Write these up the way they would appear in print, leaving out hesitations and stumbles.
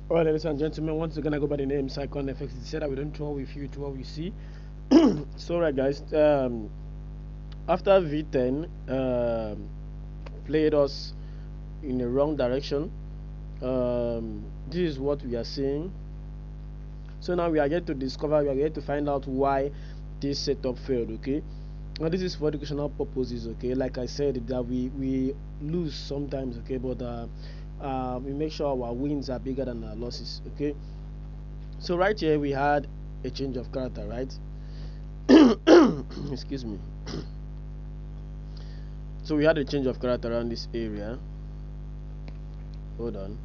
Alright, ladies and gentlemen, once again I go by the name Cyclone FX. It said that we don't throw with you to what we see. So, right, guys, after V10 played us in the wrong direction, this is what we are seeing. So now we are going to discover, we are going to find out why this setup failed. Okay, now this is for educational purposes. Okay, like I said, that we lose sometimes. Okay, but we make sure our wins are bigger than our losses. Okay, so right here we had a change of character, right? Excuse me. So we had a change of character around this area. Hold on.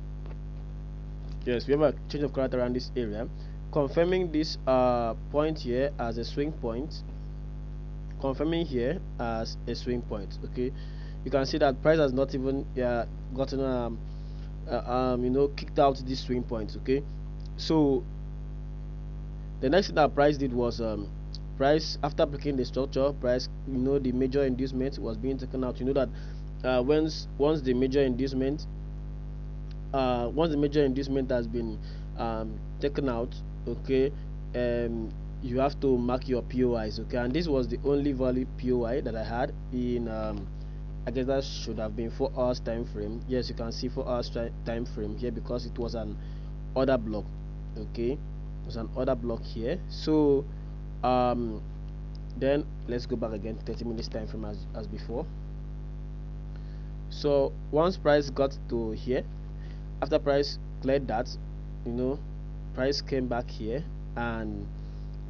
Yes, we have a change of character around this area, confirming this point here as a swing point, confirming here as a swing point. Okay, you can see that price has not even gotten kicked out this swing point. Okay, so the next thing that price did was price, after breaking the structure, price, the major inducement was being taken out. You know that once the major inducement has been taken out, okay, you have to mark your POIs. Okay, and this was the only valid POI that I had in I guess that should have been 4 hours time frame. Yes, you can see 4 hours time frame here because it was an order block. Okay, it was an order block here. So then let's go back again, 30 minutes time frame as before. So once price got to here, after price cleared that, price came back here and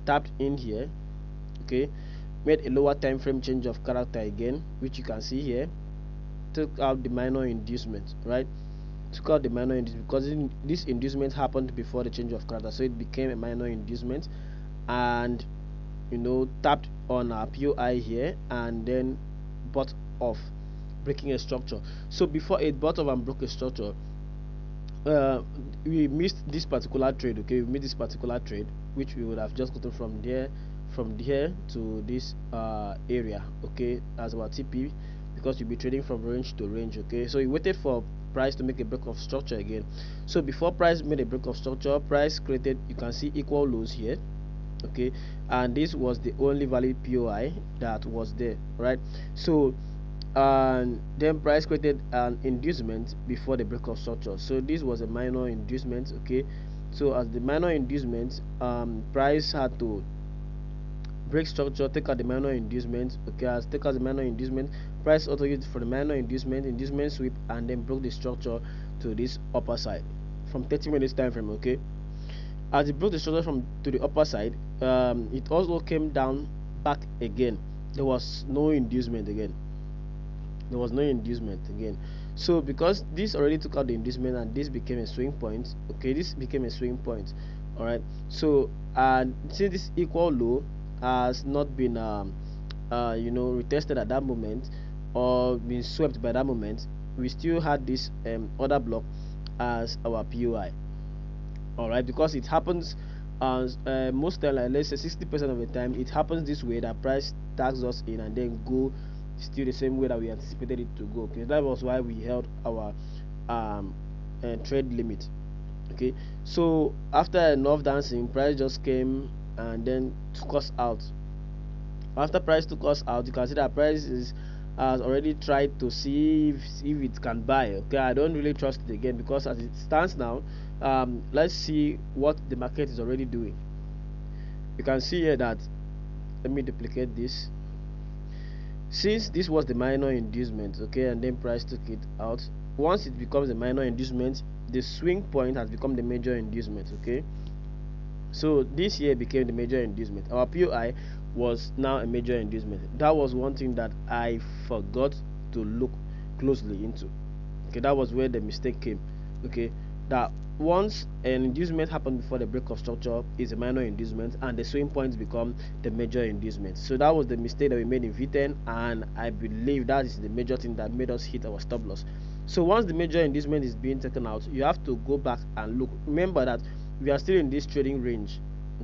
tapped in here. Okay, made a lower time frame change of character again, which you can see here. Took out the minor inducement, right? Took out the minor inducement because this inducement happened before the change of character, so it became a minor inducement, and tapped on our POI here and then bought off, breaking a structure. So before it bought off and broke a structure, we missed this particular trade. Okay, we missed this particular trade, which we would have just gotten from here to this area. Okay, as our TP, because you'll be trading from range to range. Okay, so we waited for price to make a break of structure again. So before price made a break of structure, price created, you can see, equal lows here. Okay, and this was the only valid POI that was there, right? So and then price created an inducement before the break of structure. So this was a minor inducement. Okay, so as the minor inducement, price had to break structure, take out the minor inducement. Okay, as take out the minor inducement, price auto used for the minor inducement sweep, and then broke the structure to this upper side from 30 minutes time frame. Okay, as it broke the structure from to the upper side, it also came down back again. There was no inducement again. So because this already took out the inducement and this became a swing point, okay, this became a swing point. All right, so and since this equal low has not been retested at that moment or been swept by that moment, we still had this order block as our POI. All right, because it happens most time, like let's say 60% of the time, it happens this way, that price tags us in and then go still the same way that we anticipated it to go. Okay, that was why we held our trade limit. Okay, so after enough dancing, price just came and then took us out. After price took us out, you can see that price has already tried to see if it can buy. Okay, I don't really trust it again, because as it stands now, let's see what the market is already doing. You can see here that, let me duplicate this. Since this was the minor inducement, okay, and then price took it out, once it becomes a minor inducement, the swing point has become the major inducement. Okay, so this here became the major inducement. Our POI was now a major inducement. That was one thing that I forgot to look closely into. Okay, that was where the mistake came. Okay, that once an inducement happened before the break of structure is a minor inducement, and the swing points become the major inducement. So that was the mistake that we made in V10, and I believe that is the major thing that made us hit our stop loss. So once the major inducement is being taken out, you have to go back and look. Remember that we are still in this trading range.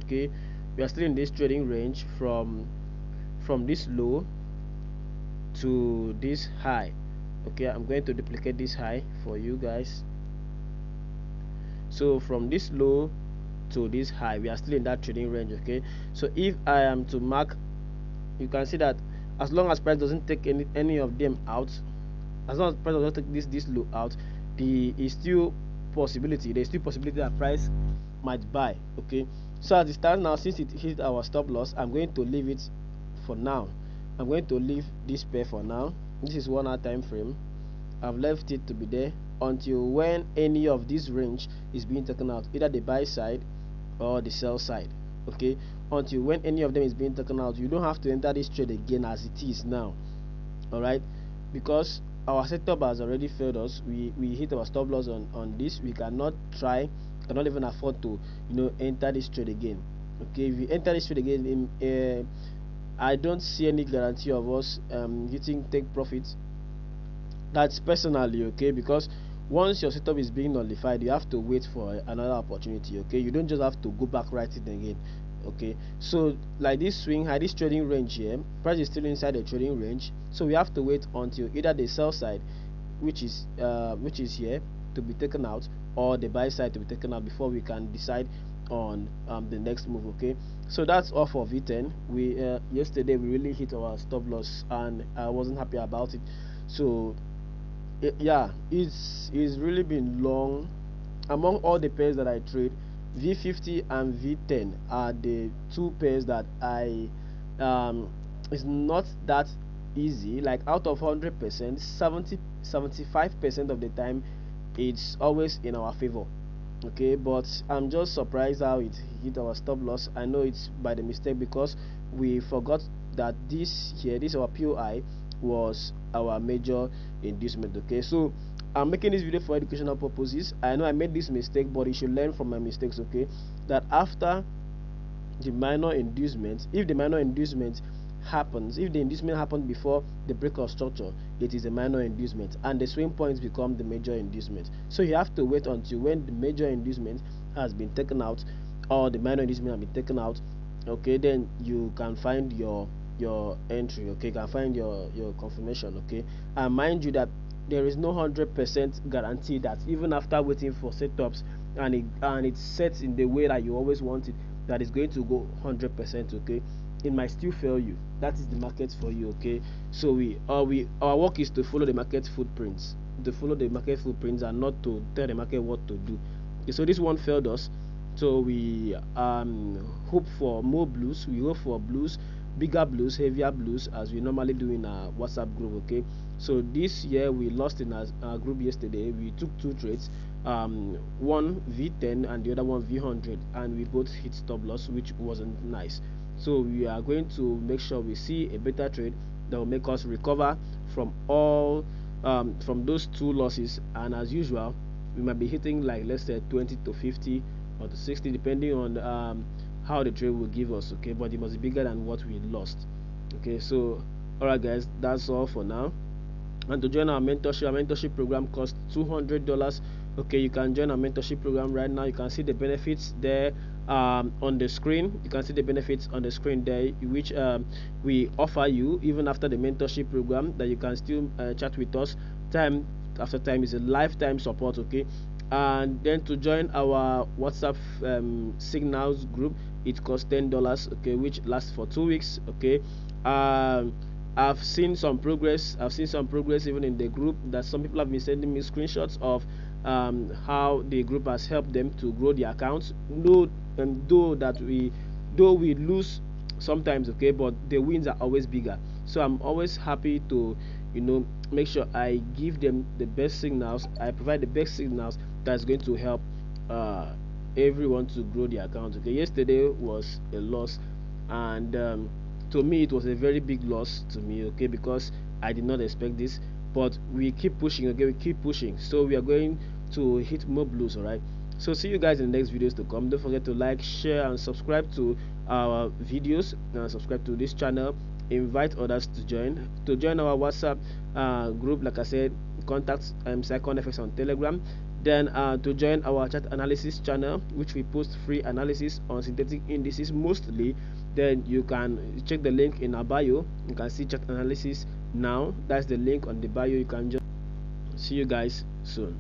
Okay, we are still in this trading range from this low to this high. Okay, I'm going to duplicate this high for you guys. So from this low to this high, we are still in that trading range. Okay, so if I am to mark, you can see that as long as price doesn't take any of them out, as long as price doesn't take this low out, there's still possibility that price might buy. Okay, so as it stands now, since it hit our stop loss, I'm going to leave it for now. I'm going to leave this pair for now. This is 1 hour time frame. I've left it to be there until when any of this range is being taken out, either the buy side or the sell side. Okay, until when any of them is being taken out, you don't have to enter this trade again as it is now. All right, because our setup has already failed us. We hit our stop loss on this. We cannot even afford to enter this trade again. Okay, if we enter this trade again, I don't see any guarantee of us hitting take profits. That's personally, okay, because once your setup is being nullified, you have to wait for another opportunity. Okay, you don't just have to go back right it again. Okay, so like this swing high, this trading range here, price is still inside the trading range, so we have to wait until either the sell side, which is here, to be taken out, or the buy side to be taken out before we can decide on the next move. Okay, so that's all for V10. We yesterday we really hit our stop loss and I wasn't happy about it. So yeah, it's really been long. Among all the pairs that I trade, V50 and V10 are the two pairs that I it's not that easy. Like out of 100%, 75% of the time it's always in our favor. Okay, but I'm just surprised how it hit our stop loss. I know it's by the mistake because we forgot that this our POI was our major inducement. Okay, so I'm making this video for educational purposes. I know I made this mistake, but you should learn from my mistakes. Okay, that after the minor inducement, if the minor inducement happens, if the inducement happened before the break of structure, it is a minor inducement and the swing points become the major inducement. So you have to wait until when the major inducement has been taken out or the minor inducement has been taken out. Okay, then you can find your entry. Okay, you can find your confirmation. Okay, and mind you that there is no 100% guarantee that even after waiting for setups and it's set in the way that you always want it, that is going to go 100%. Okay, it might still fail you. That is the market for you. Okay, so our work is to follow the market footprints, and not to tell the market what to do. Okay, so this one failed us, so we hope for more blues. We hope for blues, bigger blues, heavier blues, as we normally do in our WhatsApp group. Okay, so this year we lost in our group yesterday. We took two trades, one V10 and the other one V100, and we both hit stop loss, which wasn't nice. So we are going to make sure we see a better trade that will make us recover from all from those two losses. And as usual, we might be hitting like, let's say, 20 to 50 or to 60, depending on how the trade will give us. Okay, but it must be bigger than what we lost. Okay, so alright guys, that's all for now. And to join our mentorship program costs $200. Okay, you can join our mentorship program right now. You can see the benefits there on the screen. You can see the benefits on the screen there, which we offer you even after the mentorship program, that you can still chat with us time after time. Is a lifetime support. Okay, and then to join our WhatsApp signals group, it costs $10. Okay, which lasts for 2 weeks. Okay, I've seen some progress even in the group, that some people have been sending me screenshots of how the group has helped them to grow their accounts. Though we lose sometimes, okay, but the wins are always bigger. So I'm always happy to make sure I give them the best signals. I provide the best signals that's going to help everyone to grow their accounts. Okay, yesterday was a loss, and to me it was a very big loss to me. Okay, because I did not expect this, but we keep pushing. Okay, we keep pushing, so we are going to hit more blues. All right, so see you guys in the next videos to come. Don't forget to like, share, and subscribe to our videos, and subscribe to this channel. Invite others to join our WhatsApp group. Like I said, contact Psychon FX on Telegram. Then to join our chart analysis channel, which we post free analysis on synthetic indices mostly. Then you can check the link in our bio. You can see chart analysis now. That's the link on the bio. You can just see you guys soon.